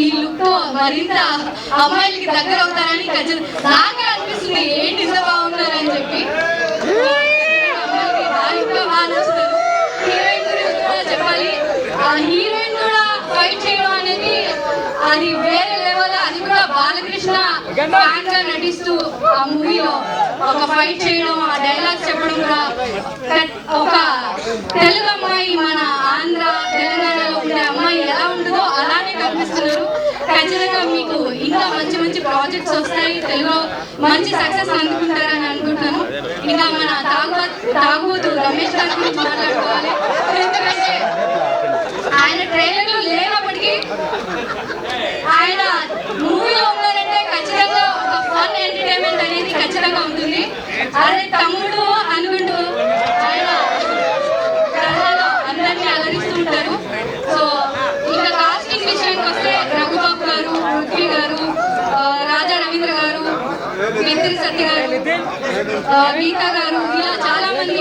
ఈ లుక్ తో మరింత అమ్మాయిలకి దగ్గర అవుతారని నాకే అనిపిస్తుంది. ఏంటి ఇంత బాగున్నారని చెప్పి ఇంకా బాగా నచ్చుతారు. హీరోయిన్ గురించి కూడా చెప్పాలి. ఆ హీరోయిన్ కూడా ఫైట్ చేయడం అనేది అది వేరే లెవెల్. అది కూడా బాలకృష్ణ ఫ్యాన్ గా నటిస్తూ ఆ మూవీలో ఒక ఫైట్ చేయడం, ఆ డైలాగ్స్ చెప్పడం కూడా ఒక తెలుగు అమ్మాయి మన ఆంధ్ర తెలంగాణలో ఉండే అమ్మాయి ఎలా ఉంటుందో అలానే కనిపిస్తున్నారు. ఖచ్చితంగా మీకు ఇంకా మంచి మంచి ప్రాజెక్ట్స్ వస్తాయి. తెలుగులో మంచి సక్సెస్ అందుకుంటారని అనుకుంటున్నాను. ఇంకా మన తాగుబోతు రమేష్ గారి గురించి మాట్లాడుకోవాలి. ఎందుకంటే ఆయన ట్రైలర్లో లేనప్పటికీ ఆయన మూవీలో ఉన్నారంటే ఖచ్చితంగా ఒక ఫన్ ఎంటర్టైన్మెంట్ అనేది ఖచ్చితంగా ఉంటుంది. అదే తమ్ముడు అనుకుంటూ ఆయన కథలో అందరినీ అలరిస్తుంటారు. సో ఇంకా కాస్టింగ్ విషయానికి వస్తే రఘుబాబు గారు, పృథ్వీ గారు, రాజా రవీంద్ర గారు, కెత్తిరి సత్య గారు, గీతా గారు, ఇలా చాలా మంది